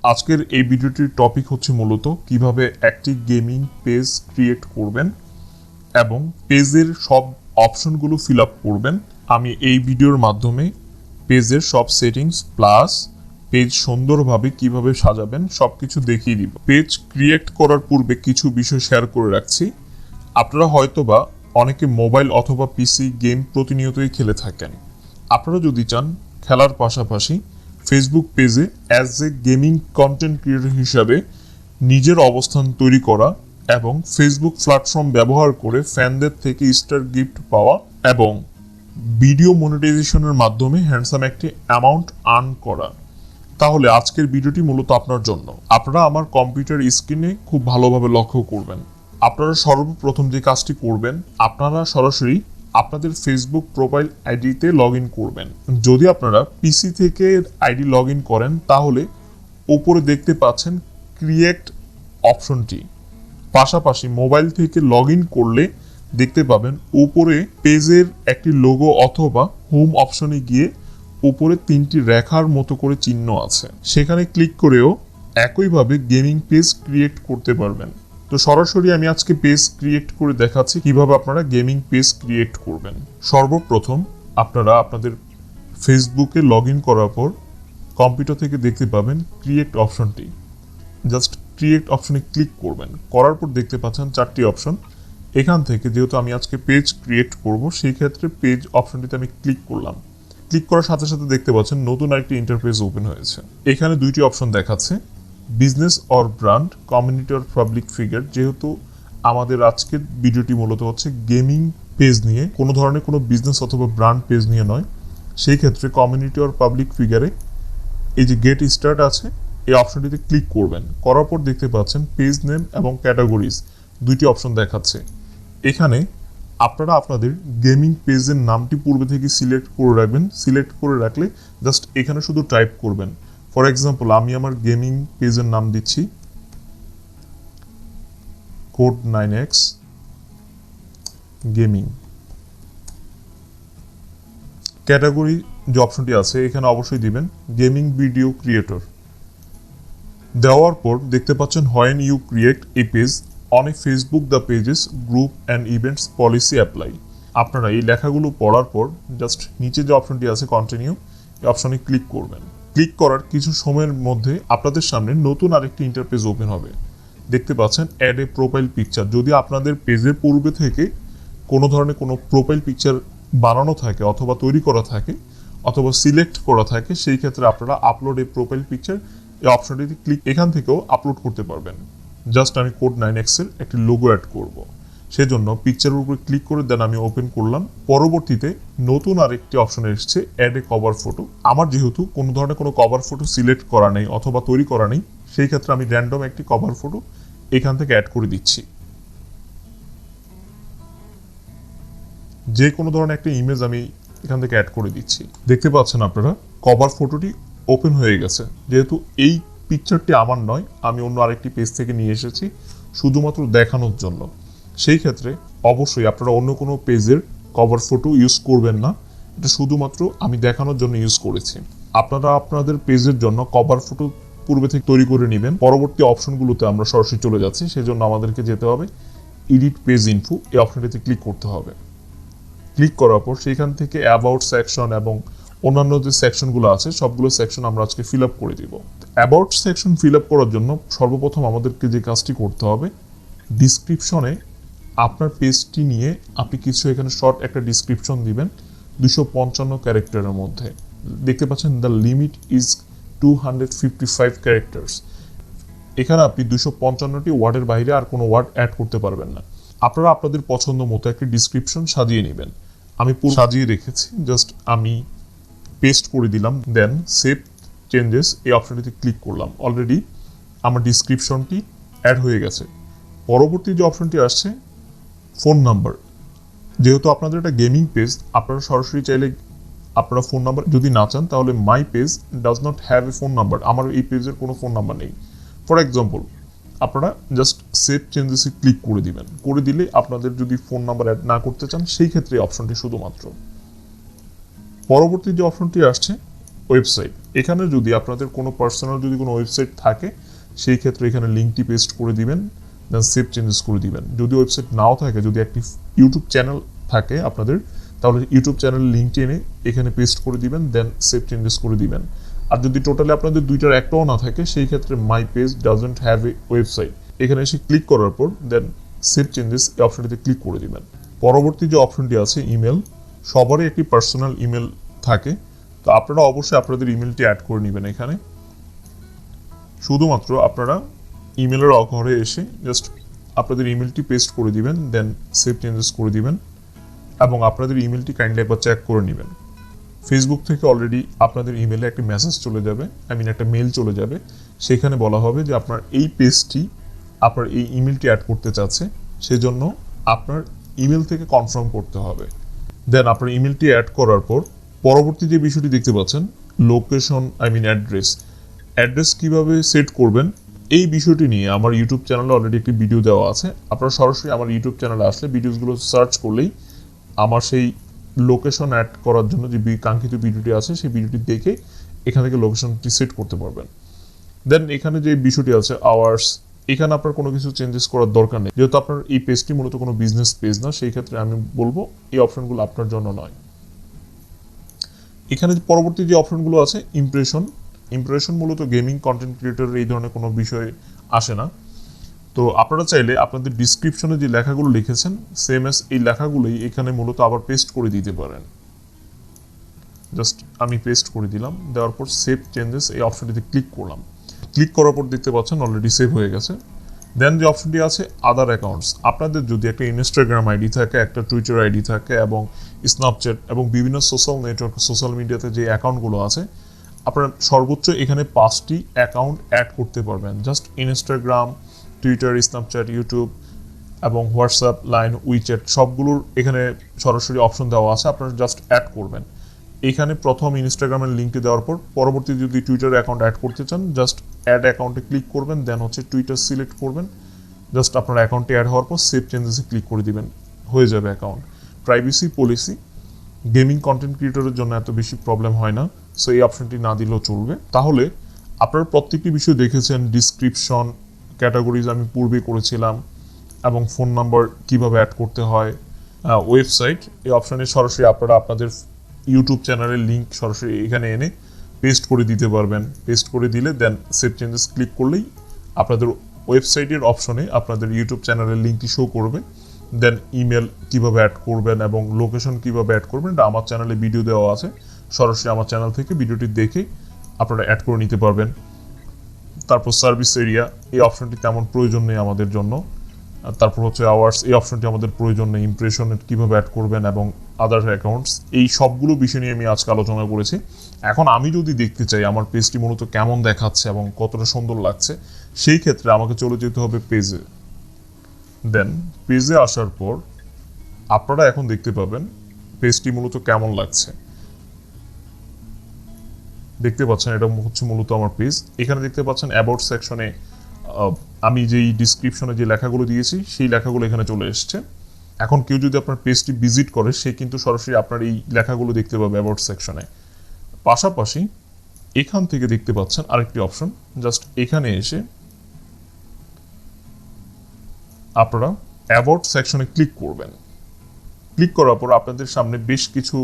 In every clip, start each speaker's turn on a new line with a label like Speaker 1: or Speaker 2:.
Speaker 1: আজকের এই ভিডিওটির টপিক হচ্ছে মূলত কিভাবে একটি গেমিং পেজ ক্রিয়েট করবেন এবং পেজের সব অপশনগুলো ফিল আপ করবেন। আমি এই ভিডিওর মাধ্যমে পেজের সব সেটিংস প্লাস পেজ সুন্দরভাবে কিভাবে সাজাবেন সবকিছু দেখিয়ে দিব। পেজ ক্রিয়েট করার পূর্বে কিছু বিষয় শেয়ার করে রাখছি। আপনারা হয়তোবা অনেকে মোবাইল অথবা পিসি গেম প্রতিনিয়তই খেলে থাকেন। আপনারা যদি চান খেলার পাশাপাশি ফেসবুক পেজে as a gaming content creator হিসাবে নিজের অবস্থান তৈরি করা এবং ফেসবুক প্ল্যাটফর্ম ব্যবহার করে ফ্যানদের থেকে স্টার গিফট পাওয়া এবং ভিডিও মনিটাইজেশনের মাধ্যমে হ্যান্ডসাম একটি অ্যামাউন্ট আর্ন করা, তাহলে আজকের ভিডিওটি মূলত আপনার জন্য। আপনারা আমার কম্পিউটার স্ক্রিনে খুব ভালোভাবে লক্ষ্য করবেন। আপনারা সর্বপ্রথম যে কাজটি করবেন, আপনারা সরাসরি আপনাদের ফেসবুক প্রোফাইল আইডিতে লগ ইন করবেন। যদি আপনারা পিসি থেকে আইডি লগ ইন করেন তাহলে উপরে দেখতে পাচ্ছেন ক্রিয়েট অপশনটি। পাশাপাশি মোবাইল থেকে লগ ইন করলে দেখতে পাবেন উপরে পেজের একটি লোগো অথবা হোম অপশনে গিয়ে উপরে তিনটি রেখার মতো করে চিহ্ন আছে, সেখানে ক্লিক করেও একইভাবে গেমিং পেজ ক্রিয়েট করতে পারবেন। তো সরাসরি আমি আজকে পেজ ক্রিয়েট করে দেখাচ্ছি কিভাবে আপনারা গেমিং পেজ ক্রিয়েট করবেন। সর্বপ্রথম আপনারা আপনাদের ফেসবুকে লগ ইন করার পর কম্পিউটার থেকে দেখতে পাবেন ক্রিয়েট অপশনটি। জাস্ট ক্রিয়েট অপশনে ক্লিক করবেন। করার পর দেখতে পাচ্ছেন চারটি অপশন। এখান থেকে যেহেতু আমি আজকে পেজ ক্রিয়েট করব, সেই ক্ষেত্রে পেজ অপশনটিতে আমি ক্লিক করলাম। ক্লিক করার সাথে সাথে দেখতে পাচ্ছেন নতুন আরেকটি ইন্টারফেস ওপেন হয়েছে। এখানে দুইটি অপশন দেখাচ্ছে, business or brand, community or public figure. যেহেতু আমাদের আজকের ভিডিওটি মূলত হচ্ছে গেমিং পেজ নিয়ে, কোনো ধরনের কোনো বিজনেস অথবা ব্র্যান্ড পেজ নিয়ে নয়, সেই ক্ষেত্রে কমিউনিটি অর পাবলিক ফিগারে এই যে গেট স্টার্ট আছে এই অপশনটিতে ক্লিক করবেন। করার পর দেখতে পাচ্ছেন পেজ নেম এবং ক্যাটাগরিজ দুইটি অপশন দেখাচ্ছে। এখানে আপনারা আপনাদের গেমিং পেজের নামটি পূর্বে থেকে সিলেক্ট করে রাখবেন। সিলেক্ট করে রাখলে জাস্ট এখানে শুধু টাইপ করবেন। ফর এক্সাম্পল আমি আমার গেমিং পেজের নাম দিচ্ছি কোড 9x গেমিং। ক্যাটাগরি যে অপশনটি আছে এখানে অবশ্যই দিবেন গেমিং ভিডিও ক্রিয়েটর। দেওয়ার পর দেখতে পাচ্ছেন when you create a page on a Facebook the pages group and events policy apply. আপনারা এই লেখাগুলো পড়ার পর জাস্ট নিচে যে অপশনটি আছে কন্টিনিউ, এই অপশনে ক্লিক করবেন। ক্লিক করার কিছু সময়ের মধ্যে আপনাদের সামনে নতুন আরেকটি ইন্টারফেস ওপেন হবে। দেখতে পাচ্ছেন অ্যাড এ প্রোফাইল পিকচার। যদি আপনাদের পেজের পূর্বে থেকে কোনো ধরনের কোনো প্রোফাইল পিকচার বানানো থাকে অথবা তৈরি করা থাকে অথবা সিলেক্ট করা থাকে, সেই ক্ষেত্রে আপনারা আপলোড এ প্রোফাইল পিকচার এই অপশনটিতে ক্লিক এখান থেকেও আপলোড করতে পারবেন। জাস্ট আমি কোড 9x এর একটি লোগো অ্যাড করব, সেজন্য পিকচারের উপরে ক্লিক করে দেন আমি ওপেন করলাম। পরবর্তীতে নতুন আরেকটি অপশন এসেছে অ্যাড এ কভার ফটো। আমার যেহেতু কোনো ধরনের কোনো কভার ফটো সিলেক্ট করা নেই অথবা তৈরি করা নেই, সেই ক্ষেত্রে আমি র্যান্ডম একটি কভার ফটো এখান থেকে অ্যাড করে দিচ্ছি। যে কোনো ধরনের একটা ইমেজ আমি এখান থেকে অ্যাড করে দিচ্ছি। দেখতে পাচ্ছেন আপনারা কভার ফটোটি ওপেন হয়ে গেছে। যেহেতু এই পিকচারটি আমার নয়, আমি অন্য আরেকটি পেজ থেকে নিয়ে এসেছি শুধুমাত্র দেখানোর জন্য, সেই ক্ষেত্রে অবশ্যই আপনারা অন্য কোনো পেজের কভার ফটো ইউজ করবেন না। এটা শুধুমাত্র আমি দেখানোর জন্য ইউজ করেছি। আপনারা আপনাদের পেজের জন্য কভার ফটো পূর্বে থেকে তৈরি করে নেবেন। পরবর্তী অপশনগুলোতে আমরা সরাসরি চলে যাচ্ছি, সেজন্য আমাদেরকে যেতে হবে এডিট পেজ ইনফো, এই অপশনটিতে ক্লিক করতে হবে। ক্লিক করার পর সেখান থেকে অ্যাবাউট সেকশন এবং অন্যান্য যে সেকশনগুলো আছে সবগুলো সেকশন আমরা আজকে ফিল আপ করে দিব। অ্যাবাউট সেকশন ফিল আপ করার জন্য সর্বপ্রথম আমাদেরকে যে কাজটি করতে হবে, ডিসক্রিপশনে আপনার পেজটি নিয়ে আপনি কিছু এখানে শর্ট একটা ডিসক্রিপশন দিবেন 255 ক্যারেক্টারের মধ্যে। দেখতে পাচ্ছেন দ্য লিমিট ইজ 255 ক্যারেক্টার্স। এখানে আপনি 255টি ওয়ার্ডের বাইরে আর কোনো ওয়ার্ড অ্যাড করতে পারবেন না। আপনারা আপনাদের পছন্দ মতো একটি ডিসক্রিপশন সাজিয়ে নেবেন। আমি পুরো সাজিয়ে রেখেছি, জাস্ট আমি পেস্ট করে দিলাম, দেন সেভ চেঞ্জেস এই অপশনটিতে ক্লিক করলাম। অলরেডি আমার ডিসক্রিপশনটি অ্যাড হয়ে গেছে। পরবর্তী যে অপশনটি আসছে ফোন নাম্বার। যেহেতু আপনাদের একটা গেমিং পেজ, আপনারা সরাসরি চাইলে আপনারা ফোন নাম্বার যদি না চান তাহলে my page does not have a phone number, আমার এই পেজের কোনো ফোন নাম্বার নেই। ফর এক্সাম্পল আপনারা জাস্ট সেভ চেঞ্জেসে ক্লিক করে দিবেন। করে দিলে আপনাদের যদি ফোন নাম্বার অ্যাড না করতে চান সেই ক্ষেত্রে অপশনটি শুধুমাত্র। পরবর্তী যে অপশনটি আসছে ওয়েবসাইট। এখানে যদি আপনাদের কোনো পার্সোনাল যদি কোনো ওয়েবসাইট থাকে সেই ক্ষেত্রে এখানে লিঙ্কটি পেস্ট করে দিবেন, দেন সেভ চেঞ্জেস করে দিবেন। যদি ওয়েবসাইট নাও থাকে, যদি একটি ইউটিউব চ্যানেল থাকে আপনাদের, তাহলে ইউটিউব চ্যানেলের লিঙ্কটি এনে এখানে পেস্ট করে দিবেন, দেন সেভ চেঞ্জেস করে দিবেন। আর যদি টোটালি আপনাদের দুইটার একটাও না থাকে সেই ক্ষেত্রে my page doesn't have a website এখানে এসে ক্লিক করার পর দেন সেভ চেঞ্জেস এই অপশনটিতে ক্লিক করে দিবেন। পরবর্তী যে অপশনটি আছে ইমেল, সবারই একটি পার্সোনাল ইমেল থাকে, তো আপনারা অবশ্যই আপনাদের ইমেলটি অ্যাড করে নেবেন। এখানে শুধুমাত্র আপনারা ইমেলের অঘরে এসে জাস্ট আপনাদের ইমেলটি পেস্ট করে দিবেন, দেন সেভ চেঞ্জেস করে দিবেন এবং আপনাদের ইমেলটি কাইন্ডলি একবার চেক করে নেবেন। ফেসবুক থেকে অলরেডি আপনাদের ইমেলে একটা মেসেজ চলে যাবে, একটা মেল চলে যাবে, সেখানে বলা হবে যে আপনার এই পেজটি আপনার এই ইমেলটি অ্যাড করতে চাচ্ছে, সেজন্য আপনার ইমেল থেকে কনফার্ম করতে হবে। দেন আপনার ইমেলটি অ্যাড করার পর পরবর্তী যে বিষয়টি দেখতে পাচ্ছেন লোকেশন অ্যাড্রেস কিভাবে সেট করবেন এই বিষয়টি নিয়ে আমার ইউটিউব চ্যানেলে অলরেডি একটি ভিডিও দেওয়া আছে। আপনারা সরাসরি আমার ইউটিউব চ্যানেলে আসলে ভিডিওসগুলো সার্চ করলেই আমার সেই লোকেশন অ্যাড করার জন্য যে কাঙ্ক্ষিত ভিডিওটি আছে সেই ভিডিওটি দেখে এখান থেকে লোকেশনটি সেট করতে পারবেন। দেন এখানে যে বিষয়টি আছে আওয়ার্স, এখানে আপনার কোনো কিছু চেঞ্জেস করার দরকার নেই, যেহেতু আপনার এই পেজটি মূলত কোনো বিজনেস পেজ না, সেই ক্ষেত্রে আমি বলবো এই অপশনগুলো আপনার জন্য নয়। এখানে পরবর্তী যে অপশনগুলো আছে ইমপ্রেশন মূলত গেমিং কন্টেন্ট ক্রিয়েটরের এই ধরনের কোনো বিষয় আসে না। তো আপনারা চাইলে আপনাদের ডিসক্রিপশনে যে লেখাগুলো লিখেছেন সেম এস এই লেখাগুলোই এখানে মূলত আবার পেস্ট করে দিতে পারেন। জাস্ট আমি পেস্ট করে দিলাম, দেওয়ার পর সেভ চেঞ্জেস এই অপশনটিতে ক্লিক করলাম। ক্লিক করার পর দেখতে পাচ্ছেন অলরেডি সেভ হয়ে গেছে। দেন যে অপশনটি আছে আদার অ্যাকাউন্টস, আপনাদের যদি একটা ইনস্টাগ্রাম আইডি থাকে, একটা টুইটার আইডি থাকে এবং স্ন্যাপচ্যাট এবং বিভিন্ন সোশ্যাল নেটওয়ার্ক সোশ্যাল মিডিয়াতে যে অ্যাকাউন্টগুলো আছে, আপনারা সর্বোচ্চ এখানে 5টি অ্যাকাউন্ট অ্যাড করতে পারবেন। Just Instagram, Twitter, Snapchat, YouTube এবং হোয়াটসঅ্যাপ, লাইন, উইচ্যাট সবগুলোর এখানে সরাসরি অপশন দেওয়া আছে, আপনারা জাস্ট অ্যাড করবেন। এখানে প্রথম ইনস্টাগ্রামের লিঙ্কটি দেওয়ার পর পরবর্তী যদি টুইটার অ্যাকাউন্ট অ্যাড করতে চান জাস্ট অ্যাড অ্যাকাউন্টে ক্লিক করবেন, দেন হচ্ছে টুইটার সিলেক্ট করবেন, জাস্ট আপনার অ্যাকাউন্টটি অ্যাড হওয়ার পর সেভ চেঞ্জেসে ক্লিক করে দিবেন, হয়ে যাবে account. Privacy policy gaming content ক্রিয়েটরের জন্য এত বেশি প্রবলেম হয় না, সো এই অপশনটি না দিলেও চলবে। তাহলে আপনারা প্রত্যেকটি বিষয় দেখেছেন, ডিসক্রিপশন, ক্যাটাগরিজ আমি পূর্বে করেছিলাম এবং ফোন নাম্বার কিভাবে অ্যাড করতে হয়, ওয়েবসাইট এই অপশনে সরাসরি আপনারা আপনাদের ইউটিউব চ্যানেলের লিঙ্ক সরাসরি এখানে এনে পেস্ট করে দিতে পারবেন। পেস্ট করে দিলে দেন সেভ চেঞ্জেস ক্লিক করলেই আপনাদের ওয়েবসাইটের অপশনে আপনাদের ইউটিউব চ্যানেলের লিঙ্কটি শো করবে। দেন ইমেল কিভাবে অ্যাড করবেন এবং লোকেশন কিভাবে অ্যাড করবেন এটা আমার চ্যানেলে ভিডিও দেওয়া আছে, সরাসরি আমার চ্যানেল থেকে ভিডিওটি দেখে আপনারা অ্যাড করে নিতে পারবেন। তারপর সার্ভিস এরিয়া এই অপশনটি তেমন প্রয়োজন নেই আমাদের জন্য। তারপর হচ্ছে আওয়ার্স এই অপশনটি আমাদের প্রয়োজন নেই। ইমপ্রেশন কীভাবে অ্যাড করবেন এবং আদার অ্যাকাউন্টস এই সবগুলো বিষয় নিয়ে আমি আজকে আলোচনা করেছি। এখন আমি যদি দেখতে চাই আমার পেজটি মূলত কেমন দেখাচ্ছে এবং কতটা সুন্দর লাগছে, সেই ক্ষেত্রে আমাকে চলে যেতে হবে পেজে। দেন পেজে আসার পর আপনারা এখন দেখতে পাবেন পেজটি মূলত কেমন লাগছে। দেখতে পাচ্ছেন এটা হচ্ছে মূলত আমার পেজ। এখানে দেখতে পাচ্ছেন অ্যাবাউট সেকশনে আমি যেই ডিসক্রিপশনে যে লেখাগুলো দিয়েছি সেই লেখাগুলো এখানে চলে এসছে। এখন কেউ যদি আপনার পেজটি ভিজিট করে সে কিন্তু সরাসরি আপনার এই লেখাগুলো দেখতে পাবে অ্যাবাউট সেকশনে। পাশাপাশি এখান থেকে দেখতে পাচ্ছেন আরেকটি অপশন, জাস্ট এখানে এসে আপনারা অ্যাবাউট সেকশনে ক্লিক করবেন। ক্লিক করার পর আপনাদের সামনে বেশ কিছু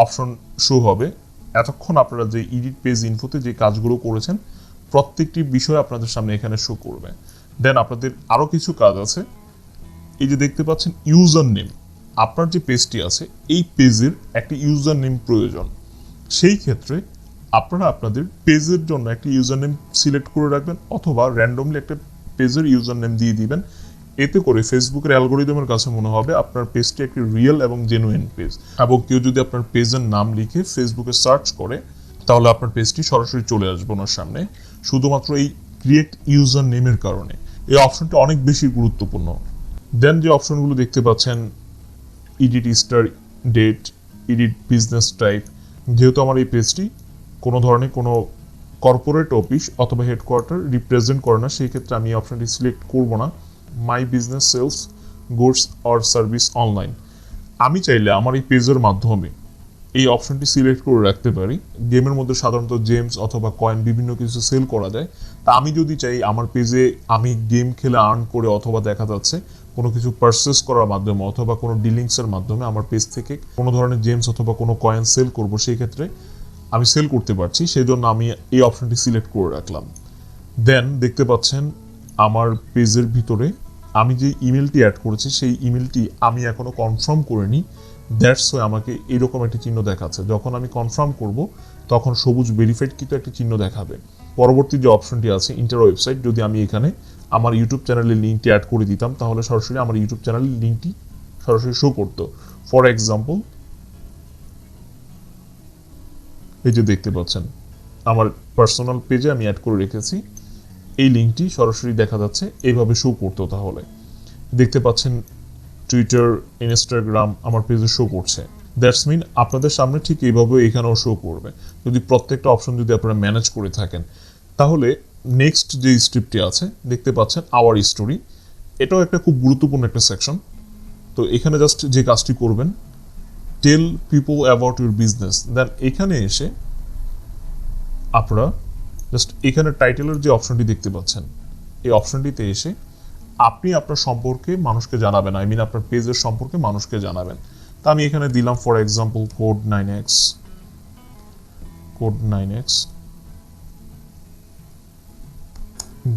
Speaker 1: অপশন শো হবে। এতক্ষণ আপনারা যে এডিট পেজ ইনফোতে যে কাজগুলো করেছেন প্রত্যেকটি বিষয় আপনাদের সামনে এখানে শো করবে। দেন আপনাদের আরও কিছু কাজ আছে। এই যে দেখতে পাচ্ছেন ইউজার নেম, আপনার যে পেজটি আছে এই পেজের একটি ইউজার নেম প্রয়োজন। সেই ক্ষেত্রে আপনারা আপনাদের পেজের জন্য একটি ইউজার নেম সিলেক্ট করে রাখবেন অথবা র্যান্ডমলি একটা পেজের ইউজার নেম দিয়ে দিবেন। এতে করে ফেসবুকের অ্যালগোরিদমের কাছে মনে হবে আপনার পেজটি একটি রিয়েল এবং জেনুইন পেজ। এবং কেউ যদি আপনার পেজের নাম লিখে ফেসবুকে সার্চ করে তাহলে আপনার পেজটি সরাসরি চলে আসবে ওনার সামনে, শুধুমাত্র এই ক্রিয়েট ইউজার নেমের কারণে। এই অপশনটি অনেক বেশি গুরুত্বপূর্ণ। দেন যে অপশনগুলো দেখতে পাচ্ছেন edit star date, edit business type, যেহেতু আমার এই পেজটি কোনো ধরনের কোনো কর্পোরেট অফিস অথবা হেডকোয়ার্টার রিপ্রেজেন্ট করে না, সেই ক্ষেত্রে আমি এই অপশনটি সিলেক্ট করব না। My business sells goods or service online, আমি চাইলে আমার এই পেজের মাধ্যমে এই অপশনটি সিলেক্ট করে রাখতে পারি। গেমের মধ্যে সাধারণত জেমস অথবা কয়েন বিভিন্ন কিছু সেল করা যায়। তা আমি যদি চাই আমার পেজে আমি গেম খেলে আর্ন করে অথবা দেখা যাচ্ছে কোনো কিছু পারচেস করার মাধ্যমে অথবা কোনো ডিলিংসের মাধ্যমে আমার পেজ থেকে কোনো ধরনের জেমস অথবা কোনো কয়েন সেল করব, সেই ক্ষেত্রে আমি সেল করতে পারছি, সেই জন্য আমি এই অপশনটি সিলেক্ট করে রাখলাম। দেন দেখতে পাচ্ছেন আমার পেজের ভিতরে আমি যে ইমেলটি অ্যাড করেছি সেই ইমেলটি আমি এখনও কনফার্ম করিনি, দ্যাটস ওয়াই আমাকে এরকম একটি চিহ্ন দেখাচ্ছে। যখন আমি কনফার্ম করব তখন সবুজ ভেরিফাইড কিন্তু একটি চিহ্ন দেখাবে। পরবর্তী যে অপশনটি আছে ইন্টার ওয়েবসাইট, যদি আমি এখানে আমার ইউটিউব চ্যানেলের লিঙ্কটি অ্যাড করে দিতাম তাহলে সরাসরি আমার ইউটিউব চ্যানেলের লিঙ্কটি সরাসরি শো করতো। ফর এক্সাম্পল এই যে দেখতে পাচ্ছেন আমার পার্সোনাল পেজে আমি অ্যাড করে রেখেছি, এই লিঙ্কটি সরাসরি দেখা যাচ্ছে, এইভাবে শো করতো। তাহলে দেখতে পাচ্ছেন টুইটার, ইনস্টাগ্রাম আমার পেজে শো করছে। দ্যাটস মিন আপনাদের সামনে ঠিক এইভাবে এখানেও শো করবে যদি প্রত্যেকটা অপশন যদি আপনারা ম্যানেজ করে থাকেন। তাহলে নেক্সট যে স্টেপটি আছে দেখতে পাচ্ছেন আওয়ার স্টোরি, এটাও একটা খুব গুরুত্বপূর্ণ একটা সেকশন। তো এখানে জাস্ট যে কাজটি করবেন, tell people about your business, then এখানে এসে আপনারা জাস্ট এখানে টাইটেলের যে অপশনটি দেখতে পাচ্ছেন এই অপশনটিতে এসে আপনি আপনার সম্পর্কে মানুষকে জানাবেন, আই মিন আপনার পেজের সম্পর্কে মানুষকে জানাবেন। তা আমি এখানে দিলাম for example code 9x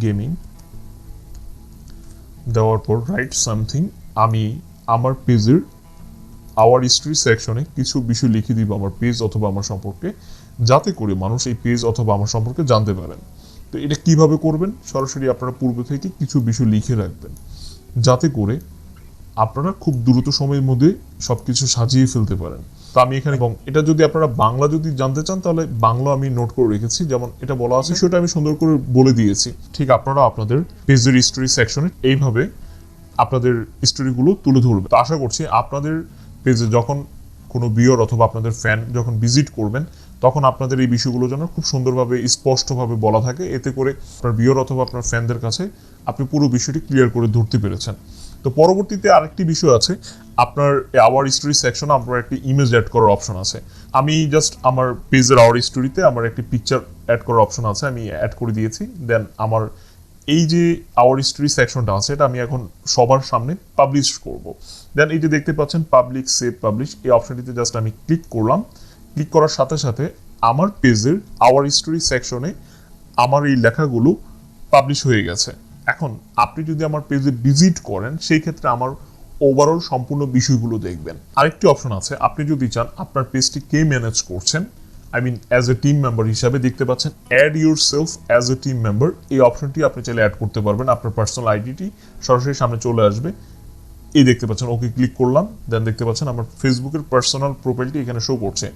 Speaker 1: gaming, দেওয়ার পর রাইট সামথিং। আমি আমার পেজের আওয়ার হিস্ট্রি সেকশনে কিছু বিষয় লিখে দিব আমার পেজ অথবা আমার সম্পর্কে, যাতে করে মানুষ এই পেজ অথবা আমার সম্পর্কে জানতে পারেন। তো এটা কিভাবে করবেন, সরাসরি আপনারা পূর্ব থেকে কিছু বিষয় লিখে রাখবেন যাতে করে আপনারা খুব দ্রুত সময়ের মধ্যে সবকিছু সাজিয়ে ফেলতে পারেন। তো আমি এখানে, এবং এটা যদি আপনারা বাংলা যদি জানতে চান তাহলে বাংলা আমি নোট করে রেখেছি, যেমন এটা বলা আছে সেটা আমি সুন্দর করে বলে দিয়েছি। ঠিক আপনারা আপনাদের পেজের হিস্টরি সেকশনে এইভাবে আপনাদের স্টোরিগুলো তুলে ধরবেন। তো আশা করছি আপনাদের পেজে যখন কোনো ভিউয়ার অথবা আপনাদের ফ্যান যখন ভিজিট করবেন তখন আপনাদের এই বিষয়গুলো যেন খুব সুন্দরভাবে স্পষ্টভাবে বলা থাকে, এতে করে আপনার ভিউয়ার অথবা আপনার ফ্যানদের কাছে আপনি পুরো বিষয়টি ক্লিয়ার করে ধরতে পেরেছেন। তো পরবর্তীতে আরেকটি বিষয় আছে, আপনার আওয়ার স্টোরি সেকশনে আপনার একটি ইমেজ অ্যাড করার অপশন আছে। আমি জাস্ট আমার পেজের আওয়ার স্টোরিতে আমার একটি পিকচার অ্যাড করার অপশন আছে, আমি অ্যাড করে দিয়েছি। দেন আমার এই যে আওয়ার হিস্টরি সেকশনটা আছে এটা আমি এখন সবার সামনে পাবলিশ করব। দেন এই যে দেখতে পাচ্ছেন পাবলিক সেভ পাবলিশ, এই অপশনটিতে জাস্ট আমি ক্লিক করলাম। ক্লিক করার সাথে সাথে আমার পেজের আওয়ার হিস্টরি সেকশনে আমার এই লেখাগুলো পাবলিশ হয়ে গেছে। এখন আপনি যদি আমার পেজে ভিজিট করেন সেই ক্ষেত্রে আমার ওভারঅল সম্পূর্ণ বিষয়গুলো দেখবেন। আরেকটি অপশন আছে, আপনি যদি চান আপনার পেজটি কে ম্যানেজ করছেন, I mean as a team member হিসাবে দেখতে পাচ্ছেন add yourself as a team member, এই অপশনটি আপনি চাইলে অ্যাড করতে পারবেন। আপনার পার্সোনাল আইডিটি সরাসরি সামনে চলে আসবে, এই দেখতে পাচ্ছেন, ওকে ক্লিক করলাম। দেন দেখতে পাচ্ছেন আমার ফেসবুকের পার্সোনাল প্রোফাইলটি এখানে শো করছে।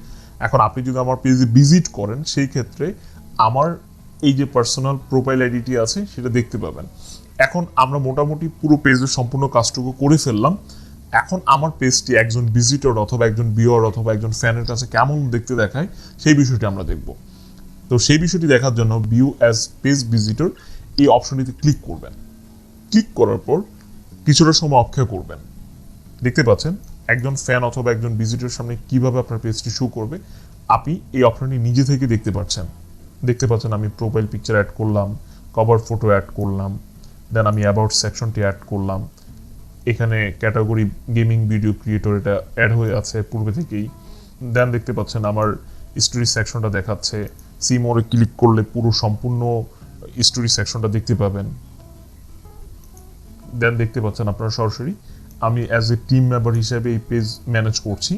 Speaker 1: এখন আপনি যদি আমার পেজে ভিজিট করেন সেই ক্ষেত্রে আমার এই যে পার্সোনাল প্রোফাইল আইডিটি আছে সেটা দেখতে পাবেন। এখন আমরা মোটামুটি পুরো পেজের সম্পূর্ণ কাজটুকু করে ফেললাম। এখন আমার পেজটি একজন ভিজিটর অথবা একজন ভিউয়ার অথবা একজন ফ্যানের কাছে কেমন দেখতে দেখায় সেই বিষয়টি আমরা দেখব। তো সেই বিষয়টি দেখার জন্য ভিউ অ্যাজ পেজ ভিজিটর এই অপশনটিতে ক্লিক করবেন। ক্লিক করার পর কিছুটা সময় অপেক্ষা করবেন। দেখতে পাচ্ছেন একজন ফ্যান অথবা একজন ভিজিটরের সামনে কিভাবে আপনার পেজটি শো করবে আপনি এই অপশনটি নিজে থেকে দেখতে পাচ্ছেন। দেখতে পাচ্ছেন আমি প্রোফাইল পিকচার অ্যাড করলাম, কভার ফটো অ্যাড করলাম, দেন আমি অ্যাবাউট সেকশনটি অ্যাড করলাম। এখানে ক্যাটাগরি গেমিং ভিডিও ক্রিয়েটর এটা অ্যাড হয়ে আছে পূর্বে থেকেই। দেন দেখতে পাচ্ছেন আমার স্টোরি সেকশনটা দেখাচ্ছে, সি মোরে ক্লিক করলে পুরো সম্পূর্ণ স্টোরি সেকশনটা দেখতে পাবেন। দেন দেখতে পাচ্ছেন আপনারা সরাসরি আমি অ্যাজ এ টিম মেম্বার হিসেবে এই পেজ ম্যানেজ করছি,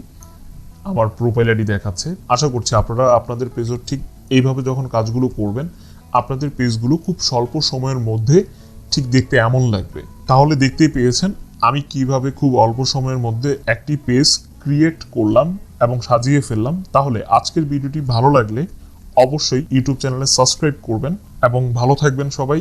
Speaker 1: আমার প্রোফাইল আইডি দেখাচ্ছে। আশা করছি আপনারা আপনাদের পেজও ঠিক এইভাবে যখন কাজগুলো করবেন আপনাদের পেজগুলো খুব স্বল্প সময়ের মধ্যে ঠিক দেখতে এমন লাগবে। তাহলে দেখতেই পেয়েছেন আমি কিভাবে খুব অল্প সময়ের মধ্যে একটি পেজ ক্রিয়েট করলাম এবং সাজিয়ে ফেললাম। তাহলে আজকের ভিডিওটি ভালো লাগলে অবশ্যই ইউটিউব চ্যানেলে সাবস্ক্রাইব করবেন এবং ভালো থাকবেন সবাই।